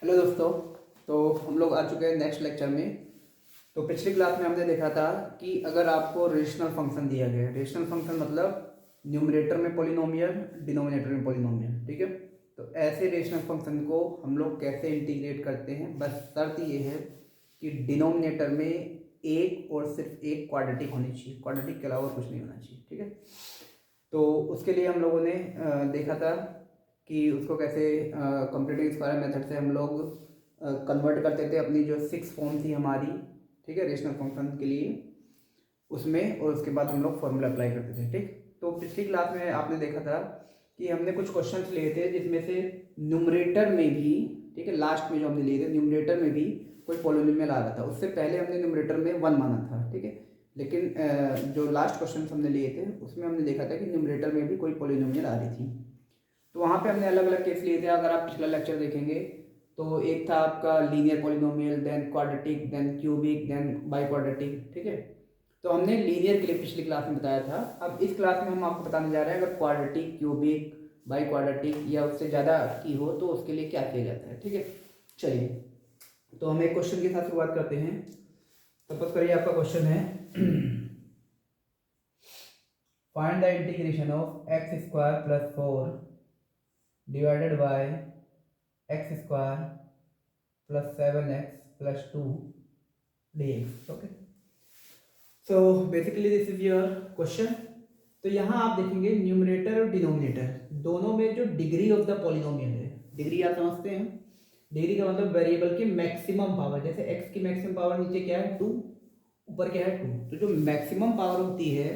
Hello दोस्तों। तो हम लोग आ चुके हैं नेक्स्ट लेक्चर में। तो पिछली क्लास में हमने देखा था कि अगर आपको रेशनल फंक्शन दिया गया है, रेशनल फंक्शन मतलब न्यूमरेटर में पॉलिनोमियल, डिनोमिनेटर में पॉलिनोमियल, ठीक है। तो ऐसे रेशनल फंक्शन को हम लोग कैसे इंटीग्रेट करते हैं, बस शर्त ये है कि डिनोमिनेटर में एक और सिर्फ एक क्वाड्रेटिक होनी चाहिए, क्वाड्रेटिक के अलावा कुछ नहीं होना चाहिए, ठीक है। तो उसके लिए हम लोगों ने देखा था कि उसको कैसे कंप्यूटिंग स्क्वायर मेथड से हम लोग कन्वर्ट करते थे अपनी जो 6 फॉर्म थी हमारी, ठीक है, रेशनल फंक्शन के लिए उसमें, और उसके बाद हम लोग फॉर्मूला अप्लाई करते थे, ठीक। तो पिछली क्लास में आपने देखा था कि हमने कुछ क्वेश्चंस लिए थे जिसमें से न्यूमरेटर में भी, ठीक है, लास्ट में जो हमने लिए थे न्यूमरेटर में भी कोई पॉलिनोमियल आ रहा था। उससे पहले हमने न्यूमरेटर में 1 माना था, ठीक है। लेकिन जो लास्ट क्वेश्चन हमने लिए थे उसमें हमने देखा था कि न्यूमरेटर में भी कोई पॉलिनोमियल आ रही थी। तो वहाँ पे हमने अलग अलग केस लिए थे। अगर आप पिछला लेक्चर देखेंगे तो एक था आपका linear polynomial, then quadratic, then cubic, then biquadratic, ठीक है। तो हमने लीनियर के लिए पिछली क्लास में बताया था। अब इस क्लास में हम आपको बताने जा रहे हैं अगर क्वाड्रेटिक, क्यूबिक, बाई क्वाड्रेटिक या उससे ज़्यादा की हो तो उसके लिए क्या किया जाता है, ठीक है। चलिए, तो हम एक क्वेश्चन के साथ शुरुआत करते हैं। सपोज करिए आपका क्वेश्चन है find the integration of x square plus 4 divided by x square plus 7x plus 2 dx। Okay, so basically this is your question. तो यहाँ आप देखेंगे न्यूमरेटर और डिनोमिनेटर दोनों में जो डिग्री ऑफ द पॉलिनोमियल है, डिग्री आप समझते हैं, डिग्री का मतलब वेरिएबल की मैक्सिमम पावर। जैसे x की मैक्सिमम पावर नीचे क्या है 2, ऊपर क्या है 2, तो जो मैक्सिमम पावर होती है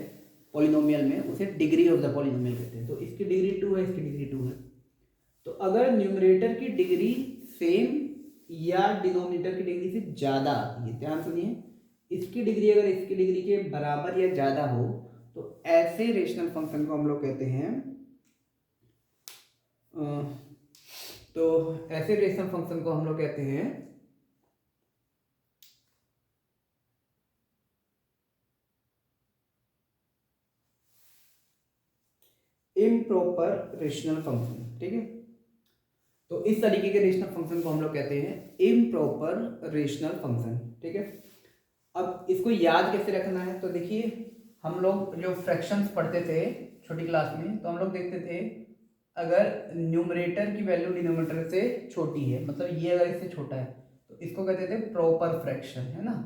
पॉलिनोमियल में उसे डिग्री ऑफ द पॉलिनोमियल कहते हैं। तो इसकी डिग्री 2 है, इसकी डिग्री 2 है। तो अगर न्यूमरेटर की डिग्री सेम या डिनोमिनेटर की डिग्री से ज़्यादा आती है, ध्यान सुनिए, इसकी डिग्री अगर इसकी डिग्री के बराबर या ज़्यादा हो तो ऐसे रेशनल फंक्शन को हम लोग कहते हैं तो ऐसे रेशनल फंक्शन को हम लोग कहते हैं इम्प्रॉपर रेशनल फंक्शन, ठीक है। तो इस तरीके के रेशनल फंक्शन को हम लोग कहते हैं इम्प्रॉपर रेशनल फंक्शन, ठीक है। अब इसको याद कैसे रखना है, तो देखिए हम लोग जो फ्रैक्शंस पढ़ते थे छोटी क्लास में तो हम लोग देखते थे अगर न्यूमरेटर की वैल्यू डिनोमिनेटर से छोटी है, मतलब ये अगर इससे छोटा है तो इसको कहते थे प्रॉपर फ्रैक्शन, है ना,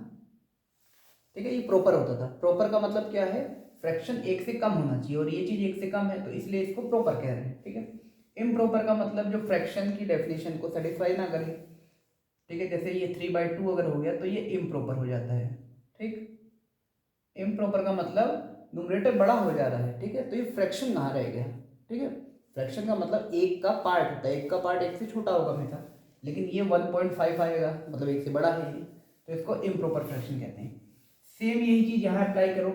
ठीक है। ये प्रॉपर होता था। प्रॉपर का मतलब क्या है, फ्रैक्शन एक से कम होना चाहिए और ये चीज एक से कम है तो इसलिए इसको प्रॉपर कह रहे हैं, ठीक है। इम्प्रॉपर का मतलब जो फ्रैक्शन की डेफिनेशन को सेटिस्फाई ना करे, ठीक है। जैसे ये 3/2 अगर हो गया तो ये इम्प्रॉपर हो जाता है, ठीक। इम्प्रॉपर का मतलब न्यूमरेटर बड़ा हो जा रहा है, ठीक है, तो ये फ्रैक्शन कहाँ रह गया, ठीक है। फ्रैक्शन का मतलब एक का पार्ट होता है, एक का पार्ट एक से छोटा होगा हमेशा, लेकिन ये 1.5 आएगा मतलब एक से बड़ा है ये, तो इसको इम्प्रॉपर फ्रैक्शन कहते हैं। सेम यही चीज़ यहाँ अप्लाई करो,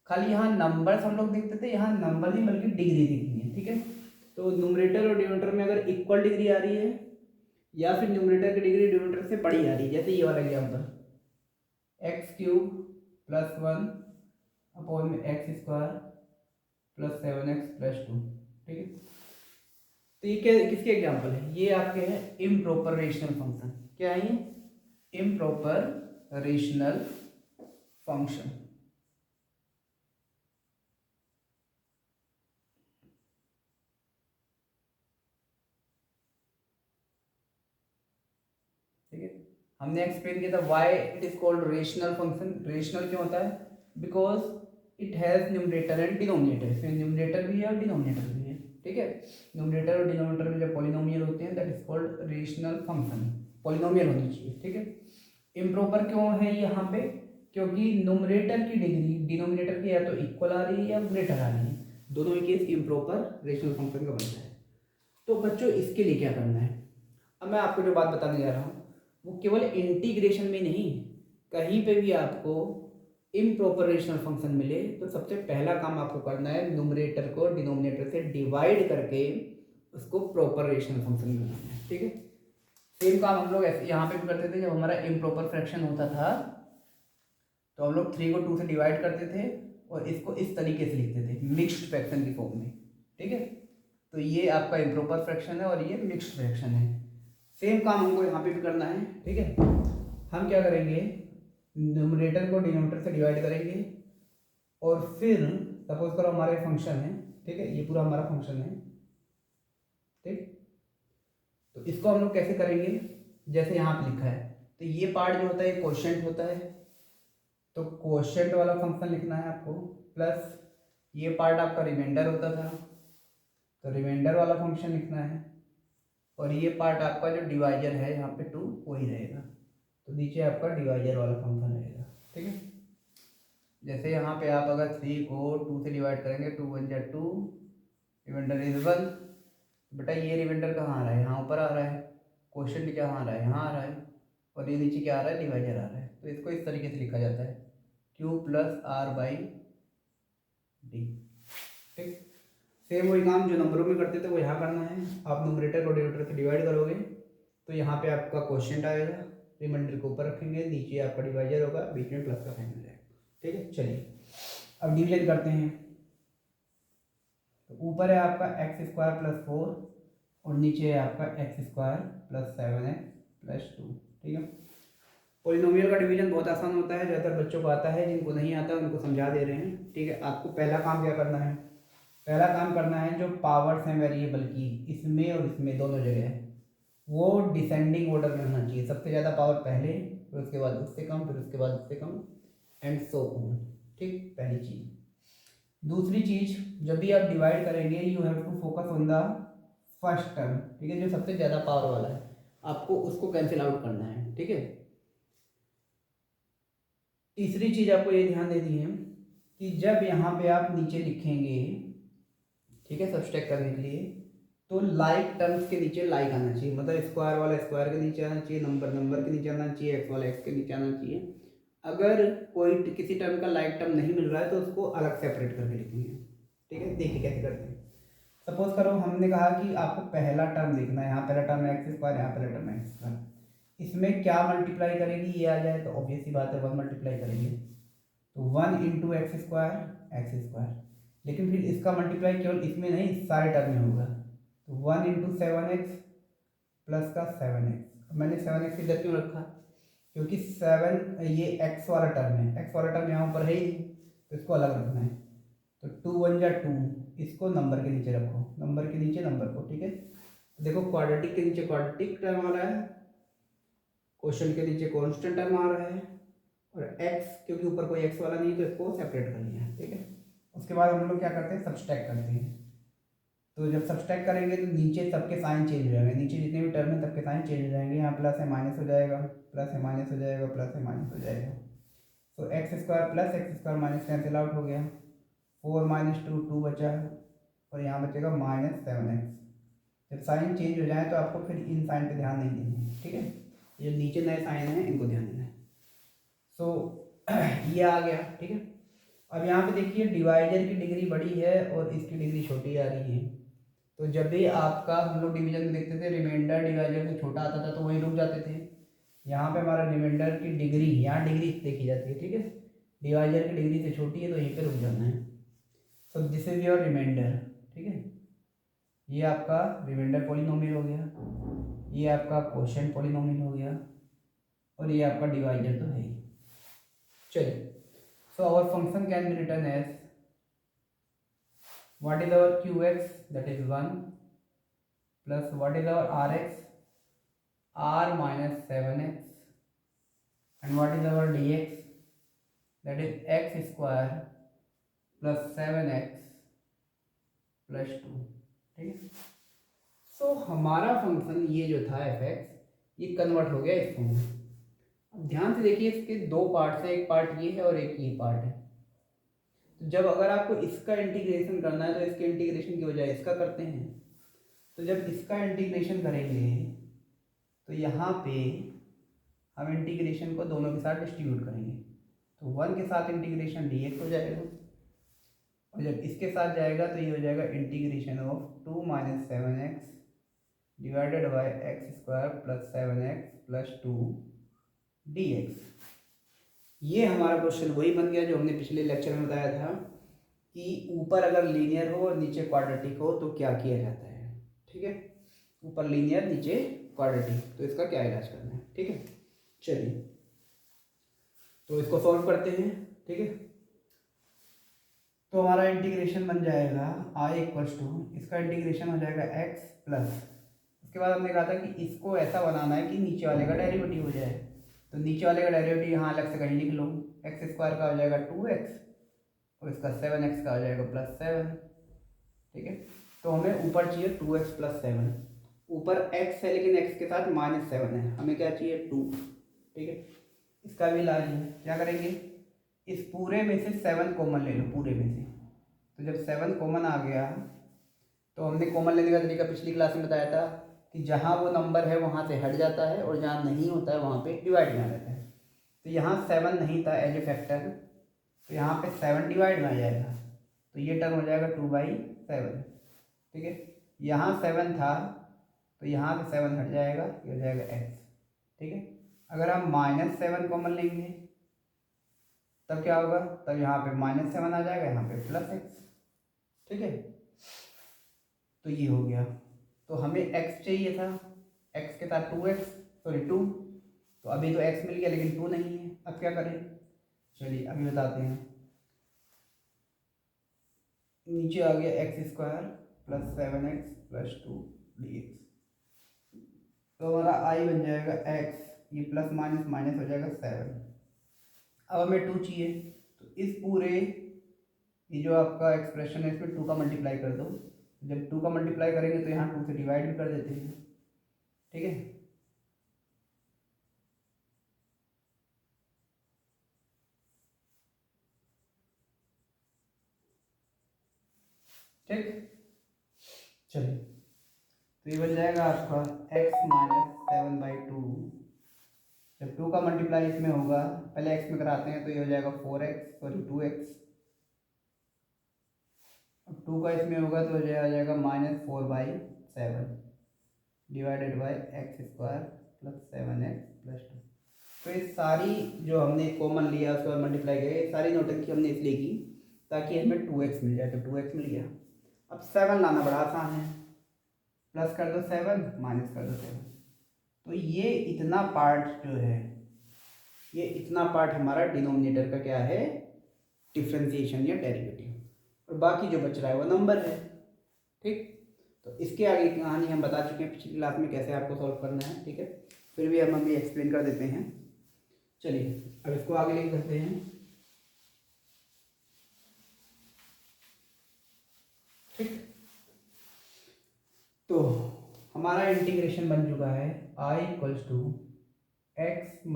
खाली यहाँ नंबर्स हम लोग देखते थे, यहाँ नंबर नहीं बल्कि डिग्री दिखनी है, ठीक है। तो न्यूमरेटर और डिनोमिनेटर में अगर इक्वल डिग्री आ रही है या फिर न्यूमरेटर की डिग्री डिनोमिनेटर से बड़ी आ रही है, जैसे ये वाला एग्जाम्पल x³ + 1 अपॉन में x² + 7x + 2, ठीक है। तो ये क्या किसके एग्जाम्पल है, ये आपके हैं इम्प्रॉपर रेशनल फंक्शन। क्या है ये, इम्प्रॉपर रेशनल फंक्शन, ठीक है। हमने एक्सप्लेन किया था why it is called rational function. Rational क्यों होता है, because it has numerator and denominator, इसमें न्यूमरेटर भी है और डिनोमिनेटर भी है, ठीक है। न्यूमरेटर और डिनोमिनेटर में जो पॉलिनोमियल होते हैं that is called rational function, polynomial होनी चाहिए, ठीक है। इम्प्रॉपर क्यों है यहाँ पे, क्योंकि न्यूमरेटर की डिग्री डिनोमिनेटर की या तो इक्वल आ रही है या ग्रेटर आ रही है, दोनों ही केस इम्प्रॉपर रेशनल फंक्शन का बनता है। तो बच्चों इसके लिए क्या करना है, अब मैं आपको जो बात बताने जा रहा हूँ वो केवल इंटीग्रेशन में नहीं, कहीं पे भी आपको इम्प्रॉपर रेशनल फंक्शन मिले तो सबसे पहला काम आपको करना है न्यूमरेटर को डिनोमिनेटर से डिवाइड करके उसको प्रॉपर रेशनल फंक्शन बनाना है, ठीक है। सेम काम हम लोग ऐसे यहाँ पे भी करते थे। जब हमारा इम्प्रॉपर फ्रैक्शन होता था तो हम लोग 3 को 2 से डिवाइड करते थे और इसको इस तरीके से लिखते थे मिक्स्ड फ्रैक्शन की फॉर्म में, ठीक है। तो ये आपका इम्प्रॉपर फ्रैक्शन है और ये मिक्स्ड फ्रैक्शन है। सेम काम हमको यहाँ पे भी करना है, ठीक है। हम क्या करेंगे, न्यूमरेटर को डिनोमिनेटर से डिवाइड करेंगे और फिर सपोज करो हमारे फंक्शन है, ठीक है, ये पूरा हमारा फंक्शन है, ठीक। तो इसको हम लोग कैसे करेंगे, जैसे यहाँ पे लिखा है, तो ये पार्ट जो होता है कोशेंट होता है, तो कोशेंट वाला फंक्शन लिखना है आपको, प्लस ये पार्ट आपका रिमाइंडर होता था, तो रिमाइंडर वाला फंक्शन लिखना है, और ये पार्ट आपका जो डिवाइजर है यहाँ पे 2 वही रहेगा, तो नीचे आपका डिवाइजर वाला फंक्शन रहेगा, ठीक है। जैसे यहाँ पे आप अगर 3 को 2 से डिवाइड करेंगे, 2 1 जा 2, रिमाइंडर इज 1, बेटा ये रिमाइंडर कहाँ आ रहा है, यहाँ ऊपर आ रहा है, क्वेश्चन कहाँ आ रहा है, यहाँ आ रहा है, और ये नीचे क्या आ रहा है, डिवाइजर आ रहा है। तो इसको इस तरीके से लिखा जाता है Q plus R by D, ठीक। सेम वही काम जो नंबरों में करते थे वो यहाँ करना है। आप न्यूमरेटर को डिनोमिनेटर से डिवाइड करोगे तो यहाँ पे आपका क्वेश्चन आएगा, रिमाइंडर को ऊपर रखेंगे, नीचे आपका डिवाइजर होगा, बीच में प्लस का साइन हो जाएगा, ठीक है। चलिए अब डिवीजन करते हैं। तो ऊपर है आपका एक्स स्क्वायर प्लस 4 और नीचे है आपका x square plus 7x plus 2, ठीक है। पॉलिनोमियल का डिवीजन बहुत आसान होता है, ज़्यादातर बच्चों को आता है, जिनको नहीं आता उनको समझा दे रहे हैं, ठीक है। आपको पहला काम क्या करना है, पहला काम करना है जो पावर्स हैं वेरिएबल की, इसमें और इसमें दोनों जगह है, वो डिसेंडिंग ऑर्डर में होना चाहिए, सबसे ज़्यादा पावर पहले, फिर उसके बाद उससे कम, फिर उसके बाद उससे कम, एंड सो ऑन, ठीक। पहली चीज़। दूसरी चीज़, जब भी आप डिवाइड करेंगे you have to focus on the first term, ठीक है, जो सबसे ज़्यादा पावर वाला है, आपको उसको कैंसिल आउट करना है, ठीक है। तीसरी चीज़ आपको ये ध्यान देनी है कि जब यहाँ पे आप नीचे लिखेंगे, ठीक है, सब्सट्रैक्ट करने के लिए, तो लाइक टर्म्स के नीचे लाइक आना चाहिए, मतलब स्क्वायर वाला स्क्वायर के नीचे आना चाहिए, नंबर के नीचे आना चाहिए, एक्स वाला एक्स के नीचे आना चाहिए। अगर कोई किसी टर्म का लाइक टर्म नहीं मिल रहा है तो उसको अलग सेपरेट करके लिखेंगे, ठीक है। देखिए कैसे करते हैं। सपोज करो हमने कहा कि आपको पहला टर्म देखना है, यहाँ पहला टर्म है एक्स स्क्वायर, यहाँ पहला टर्म है एक्स स्क्वायर, इसमें क्या मल्टीप्लाई करेगी ये आ जाए तो ऑब्वियस सी बात है 1 मल्टीप्लाई करेंगे, तो 1 इंटू एक्स स्क्वायर, लेकिन फिर इसका मल्टीप्लाई केवल इसमें नहीं सारे टर्म में होगा, तो 1 इंटू 7x प्लस का 7x। मैंने 7x इधर क्यों रखा, क्योंकि 7 ये x वाला टर्म है, x वाला टर्म यहाँ पर है ही, तो इसको अलग रखना है, तो 2 1 जा 2, इसको नंबर के नीचे रखो, नंबर के नीचे नंबर को, ठीक है। देखो क्वाड्रेटिक के नीचे क्वाड्रेटिक टर्म आ रहा है, क्वेश्चन के नीचे कांस्टेंट टर्म आ रहा है, और x क्योंकि ऊपर कोई x वाला नहीं है तो इसको सेपरेट कर लिया है, ठीक है। उसके बाद हम लोग क्या करते हैं, सब्सट्रैक्ट करते हैं। तो जब सब्सट्रैक्ट करेंगे तो नीचे सबके साइन चेंज हो जाएंगे, नीचे जितने भी टर्म है सबके साइन चेंज हो जाएंगे, यहाँ प्लस है माइनस हो जाएगा, प्लस है माइनस हो जाएगा, प्लस है माइनस हो जाएगा, तो x square plus x square minus cancel out हो गया, 4 माइनस 2 2 बचा, और यहाँ बचेगा माइनस 7x। जब साइन चेंज हो जाए तो आपको फिर इन साइन पे ध्यान नहीं देना है, ठीक है। ये नीचे नए साइन हैं इनको ध्यान देना है। सो ये आ गया, ठीक है। अब यहाँ पे देखिए डिवाइजर की डिग्री बड़ी है और इसकी डिग्री छोटी आ रही है, तो जब भी आपका हम लोग डिवीजन में देखते थे रिमाइंडर डिवाइजर से छोटा आता था तो वहीं रुक जाते थे। यहाँ पे हमारा रिमाइंडर की डिग्री, यहाँ डिग्री देखी जाती है, ठीक है, डिवाइजर की डिग्री से छोटी है तो यहीं पे रुक जाना है। So this is your reminder, ठीक है, ये आपका रिमाइंडर पॉलिनोमियल हो गया, ये आपका क्वोशिएंट पॉलिनोमियल हो गया, और ये आपका डिवाइजर तो है ही। चलिए, so our function can be written as what is our qx, that is 1, plus what is our rx, r minus 7x, and what is our dx, that is x square plus 7x plus 2, ठीक है। सो हमारा function ये जो था fx ये convert हो गया इस फॉर्म में। अब ध्यान से देखिए, इसके दो पार्ट्स है, एक पार्ट ये है और एक ये पार्ट है। तो जब अगर आपको इसका इंटीग्रेशन करना है तो इसके इंटीग्रेशन की बजाय इसका करते हैं, तो जब इसका इंटीग्रेशन करेंगे तो यहाँ पे हम इंटीग्रेशन को दोनों के साथ डिस्ट्रीब्यूट करेंगे, तो 1 के साथ इंटीग्रेशन dx हो जाएगा, और जब इसके साथ जाएगा तो ये हो जाएगा integration of 2 minus 7x divided by x square plus 7x plus 2 dx। ये हमारा क्वेश्चन वही बन गया जो हमने पिछले लेक्चर में बताया था कि ऊपर अगर लीनियर हो और नीचे क्वाड्रेटिक हो तो क्या किया जाता है, ठीक है। ऊपर लीनियर नीचे क्वाड्रेटिक, तो इसका क्या इलाज करना है, ठीक है। चलिए तो इसको सॉल्व करते हैं, ठीक है। तो हमारा इंटीग्रेशन बन जाएगा आई इक्वल्स टू, इसका इंटीग्रेशन हो जाएगा एक्स प्लस, उसके बाद हमने कहा था कि इसको ऐसा बनाना है कि नीचे वाले का डेरिवेटिव हो जाए, तो नीचे वाले का डेरिवेटिव यहाँ अलग से कहीं लिख लो, एक्स स्क्वायर का हो जाएगा 2x और इसका 7x का हो जाएगा +7, ठीक है। तो हमें ऊपर चाहिए 2x + 7, ऊपर x है लेकिन x के साथ -7 है, हमें क्या चाहिए 2, ठीक है। इसका भी इलाज है, क्या करेंगे, इस पूरे में से 7 कॉमन ले लो पूरे में से, तो जब 7 कॉमन आ गया तो हमने कॉमन लेने का तरीका पिछली क्लास में बताया था कि जहाँ वो नंबर है वहाँ से हट जाता है और जहाँ नहीं होता है वहाँ पे डिवाइड में आ जाता है। तो यहाँ 7 नहीं था एज ए फैक्टर, तो यहाँ पे 7 डिवाइड में आ जाएगा, तो ये टर्म हो जाएगा 2/7, ठीक है। यहाँ 7 था तो यहाँ से 7 हट जाएगा, ये हो जाएगा x, ठीक है। अगर हम -7 कॉमन लेंगे तब क्या होगा, तब यहाँ पे -7 आ जाएगा, यहाँ पे +x, ठीक है। तो ये हो गया, तो हमें x चाहिए था, x के साथ 2, तो अभी तो x मिल गया लेकिन 2 नहीं है, अब क्या करें, चलिए अभी बताते हैं। नीचे आ गया x² + 7x + 2 dx, तो हमारा i बन जाएगा x, ये प्लस माइनस माइनस हो जाएगा 7। अब हमें 2 चाहिए, तो इस पूरे ये जो आपका एक्सप्रेशन है इसमें 2 का मल्टीप्लाई कर दो, जब 2 का मल्टीप्लाई करेंगे तो यहाँ 2 से डिवाइड भी कर देते हैं, ठीक है। ठीक, चलिए तो ये बन जाएगा आपका x - 7/2, जब 2 का मल्टीप्लाई इसमें होगा, पहले x में कराते हैं, तो ये हो जाएगा 2x, अब 2 का इसमें होगा तो ये आ जाएगा -4/7 डिवाइडेड बाई x² + 7x + 2। तो ये सारी जो हमने कॉमन लिया उसके बाद मल्टीप्लाई किया, ये सारी नोटेशन हमने इसलिए की ताकि हमें 2x मिल जाए, तो 2x मिल गया। अब 7 लाना बड़ा आसान है, प्लस कर दो 7, माइनस कर दो 7, तो ये इतना पार्ट जो है, ये इतना पार्ट हमारा डिनोमिनेटर का क्या है, डिफ्रेंसिएशन या डेरिवेटिव, और बाकी जो बच रहा है वो नंबर है, ठीक। तो इसके आगे की कहानी हम बता चुके हैं पिछली क्लास में कैसे आपको सॉल्व करना है, ठीक है। फिर भी हम अभी एक्सप्लेन कर देते हैं। चलिए अब इसको आगे लेके करते हैं, ठीक। तो हमारा इंटीग्रेशन बन चुका है i = x -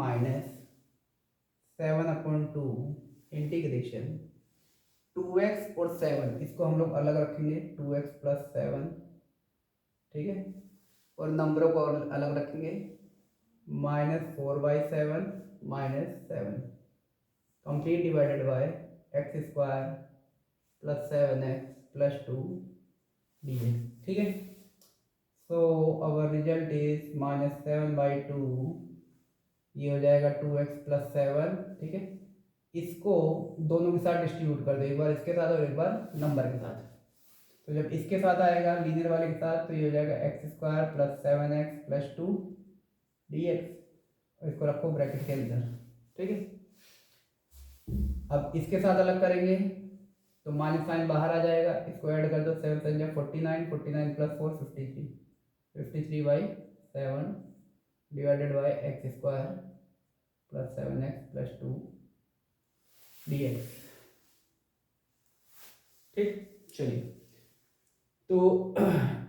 7/2 इंटीग्रेशन 2x और 7, इसको हम लोग अलग रखेंगे, 2x + 7, ठीक है, और नंबरों को अलग रखेंगे, -4/7 -7 complete divided by x² + 7x + 2 dx, ठीक है। सो आवर रिजल्ट इज -7/2, ये हो जाएगा 2x + 7, ठीक है। इसको दोनों के साथ डिस्ट्रीब्यूट कर दो, एक बार इसके साथ और एक बार नंबर के साथ, तो जब इसके साथ आएगा लीनियर वाले के साथ तो ये हो जाएगा x² + 7x + 2 dx, और इसको रखो ब्रैकेट के अंदर, ठीक है। अब इसके साथ अलग करेंगे तो माइनस साइन बाहर आ जाएगा, इसको ऐड कर दो, 7 × 49, 49 + 4 53, 53/7 divided by x² + 7x + 2 dx, ठीक। चलिए तो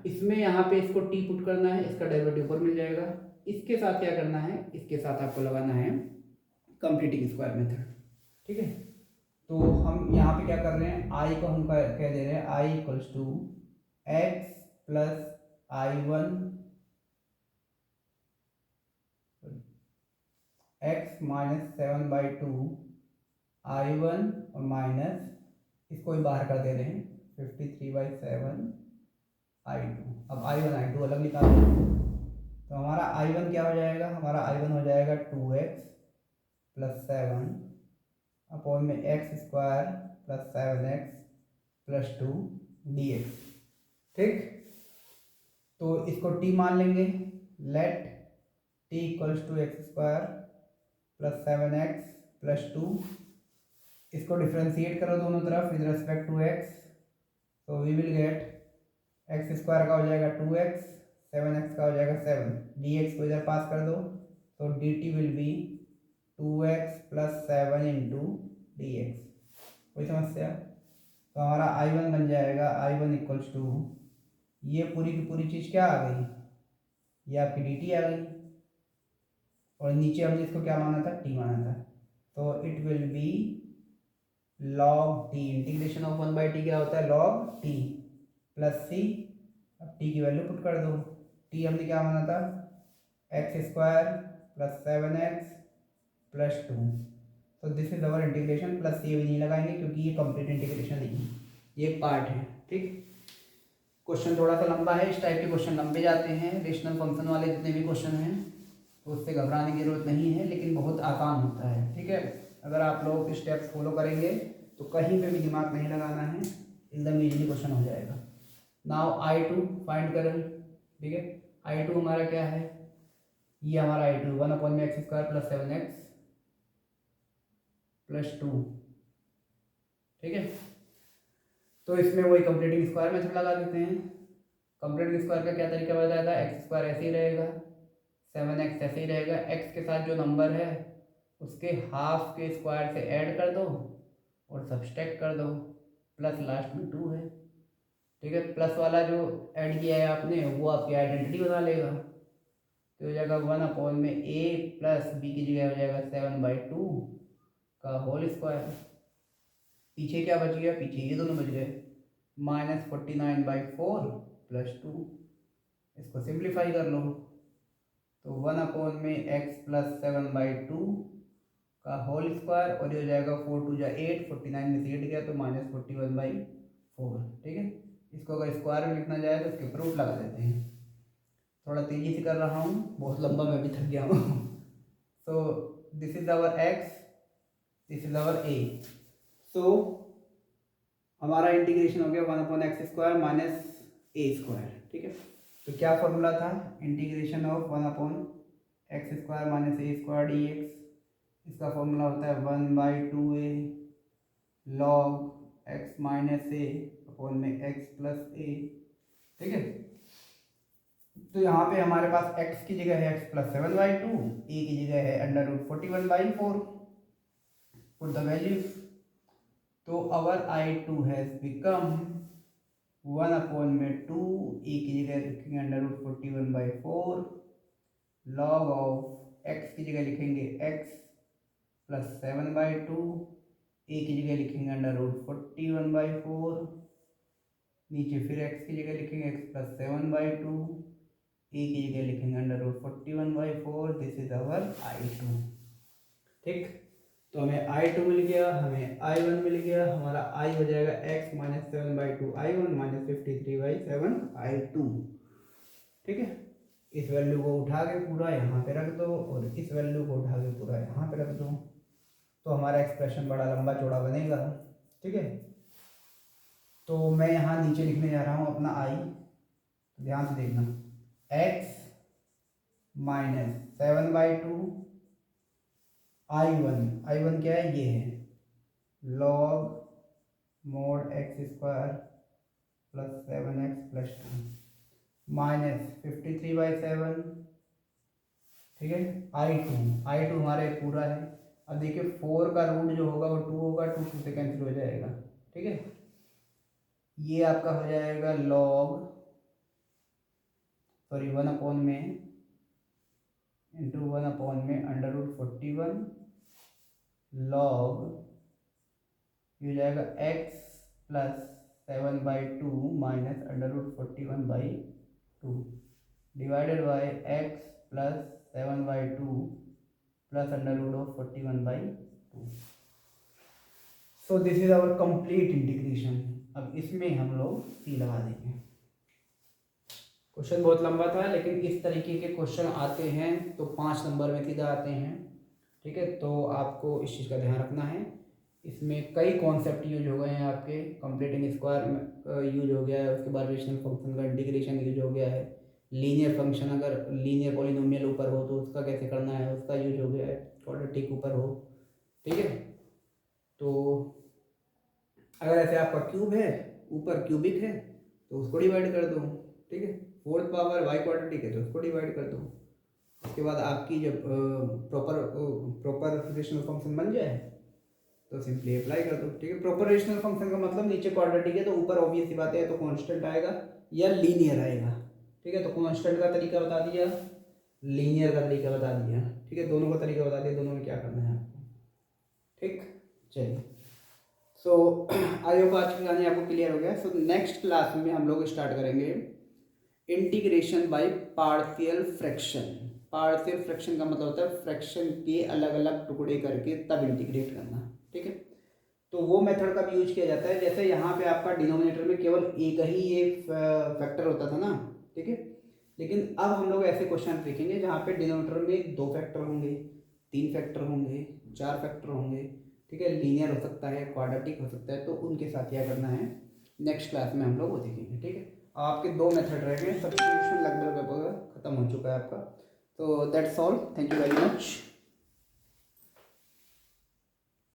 इसमें यहाँ पे इसको t पुट करना है, इसका डेरिवेटिव ऊपर मिल जाएगा, इसके साथ क्या करना है, इसके साथ आपको लगाना है कंप्लीटिंग स्क्वायर मेथड, ठीक है। तो हम यहाँ पे क्या कर रहे हैं, i को हम कह दे रहे हैं i = x + i1 x - 7/2 i1 और माइनस इसको भी बाहर कर दे रहे हैं 53/7 i2। अब i1 i2 अलग निकाल दें, तो हमारा i1 क्या हो जाएगा, हमारा i1 हो जाएगा 2x + 7 अपॉन में x² + 7x + 2 dx, ठीक। तो इसको टी मान लेंगे, let T equals to X square plus 7x plus 2। इसको डिफ्रेंशिएट करो दोनों तरफ विद रिस्पेक्ट टू एक्स, तो we will get X square का हो जाएगा 2x, 7x का हो जाएगा 7, dx को इधर पास कर दो, तो dt will be 2x plus 7 into D x. कोई समस्या? तो हमारा I1 बन जाएगा I1 इक्वल्स टू, ये पूरी की पूरी चीज़ क्या आ गई, ये आपकी dt आ गई, और नीचे हमने इसको क्या माना था, t माना था, तो it will be log t, integration of 1/t क्या होता है, log t प्लस सी। अब t की वैल्यू पुट कर दो, t हमने क्या माना था, x square plus 7x plus 2। तो this is our integration, plus C भी नहीं लगाएंगे क्योंकि ये कंप्लीट इंटीग्रेशन नहीं है, ये एक पार्ट है। ठीक, क्वेश्चन थोड़ा सा लंबा है, इस टाइप के क्वेश्चन लंबे जाते हैं, रेशनल फंक्शन वाले जितने भी क्वेश्चन हैं, तो उससे घबराने की जरूरत नहीं है, लेकिन बहुत आसान होता है। ठीक है, अगर आप लोग स्टेप्स फॉलो करेंगे तो कहीं पे भी दिमाग नहीं लगाना है, एकदम इजीली क्वेश्चन हो जाएगा। नाउ I2 फाइंड करें। ठीक है, I2 हमारा क्या है, ये हमारा I2 1/x square plus 7x plus 2। ठीक है, तो इसमें वही कंप्लीटिंग स्क्वायर मेथड लगा देते हैं। कंप्लीटिंग स्क्वायर का क्या तरीका बताया था, एक्स स्क्वायर ऐसे ही रहेगा, 7x ऐसे ही रहेगा, x के साथ जो नंबर है उसके हाफ के स्क्वायर से ऐड कर दो और सब्सट्रैक्ट कर दो, प्लस लास्ट में 2 है। ठीक है, प्लस वाला जो ऐड किया है आपने वो आपकी आइडेंटिटी बना लेगा, तो हो जाएगा 1 में a प्लस बी की जगह हो जाएगा 7/2 का होल स्क्वायर। पीछे क्या बच गया, पीछे ये दोनों बच गए, -49/4 प्लस 2। इसको सिंप्लीफाई कर लो, तो 1 में x प्लस 7/2 का होल स्क्वायर, और ये हो जाएगा 4 2 8, 49 में से 8 गया तो -41/4। ठीक है, इसको अगर स्क्वायर में लिखना जाए तो इसके ऊपर रूट लगा देते हैं। थोड़ा तेज़ी से कर रहा हूँ, बहुत लंबा, मैं भी थक गया हूँ। So this is our x, this is our a। So हमारा इंटीग्रेशन हो गया 1/x square minus a square. ठीक है, तो क्या फॉर्मूला था, integration of 1/x square minus a square D x. इसका फॉर्मूला होता है 1/2a log x minus a upon में x प्लस a। ठीक है, तो यहाँ पे हमारे पास x की जगह है x प्लस 7/2, a की जगह है √41/4। पुट द वैल्यूज, तो अवर I2 हैज बिकम 1 में 2, a की जगह लिखेंगे √41/4 log ऑफ x की जगह लिखेंगे x प्लस 7/2, a की जगह लिखेंगे √41/4, नीचे फिर x की जगह लिखेंगे x प्लस 7/2, a की जगह लिखेंगे √41/4। This is our I2। ठीक, तो हमें I2 मिल गया, हमें I1 मिल गया, हमारा I हो जाएगा x minus 7/2 I1 minus 53/7 I2। ठीक है, इस वैल्यू को उठा के पूरा यहाँ पे रख दो और इस वैल्यू को उठा के पूरा यहाँ पे रख दो, तो हमारा एक्सप्रेशन बड़ा लंबा चौड़ा बनेगा। ठीक है, तो मैं यहाँ नीचे लिखने जा रहा हूँ अपना I, ध्यान से देखना, x माइनस 7/2 I1 क्या है, ये है log mod x square plus 7x plus 2 minus 53/7। ठीक है, I2 हमारे पूरा है। अब देखिए 4 का रूट जो होगा वो 2 होगा, 2 से कैंसिल हो जाएगा। ठीक है, ये आपका हो जाएगा log 1 में इंटू 1 में √41 log, ये हो जाएगा x plus 7/2 minus √41/2 divided by x plus 7/2 plus √41/2। So this is our complete integration. अब इसमें हम लोग c लगा देंगे। क्वेश्चन बहुत लंबा था, लेकिन इस तरीके के क्वेश्चन आते हैं तो 5 नंबर में सीधा आते हैं। ठीक है, तो आपको इस चीज़ का ध्यान रखना है। इसमें कई कॉन्सेप्ट यूज हो गए हैं आपके, कंप्लीटिंग स्क्वायर यूज हो गया है, उसके बाद रेशनल फंक्शन का इंटीग्रेशन यूज हो गया है, लीनियर फंक्शन अगर लीनियर पॉलिनोमियल ऊपर हो तो उसका कैसे करना है, उसका यूज हो गया है। क्वाड्रेटिक ऊपर हो, ठीक है। तो अगर ऐसे आपका क्यूब है, ऊपर क्यूबिक है, तो उसको डिवाइड कर दो, ठीक है। फोर्थ पावर वाई क्वाड्रेटिक है तो उसको डिवाइड कर दो। उसके बाद आपकी जब प्रॉपर रेशनल फंक्शन बन जाए तो सिंपली अप्लाई कर दो, ठीक है। प्रॉपर रेशनल फंक्शन का मतलब नीचे क्वाड्रेटिक है तो ऊपर ऑब्वियस सी बात है तो कांस्टेंट आएगा या लीनियर आएगा, ठीक है। तो कांस्टेंट का तरीका बता दिया, लीनियर का तरीका बता दिया, ठीक है। दोनों का तरीका बता दिया, दोनों में क्या करना है आपको, ठीक। चलिए, सो आई होप आज की कहानी आपको क्लियर हो गया। सो नेक्स्ट क्लास में हम लोग स्टार्ट करेंगे integration by partial fraction. Partial fraction का मतलब होता है फ्रैक्शन के अलग अलग टुकड़े करके तब इंटीग्रेट करना, ठीक है। तो वो मेथड कब यूज किया जाता है, जैसे यहाँ पे आपका डिनोमिनेटर में केवल एक ही ये फैक्टर होता था ना, ठीक है। लेकिन अब हम लोग ऐसे क्वेश्चन देखेंगे जहाँ पे डिनोमिनेटर में 2 फैक्टर होंगे, 3 फैक्टर होंगे, 4 फैक्टर होंगे, ठीक है। लीनियर हो सकता है, क्वाड्रेटिक हो सकता है, तो उनके साथ क्या करना है नेक्स्ट क्लास में हम लोग वो देखेंगे, ठीक है। आपके 2 मेथड रह गए, सब्स्टिट्यूशन लगभग खत्म हो चुका है आपका। तो that's all, thank you very much.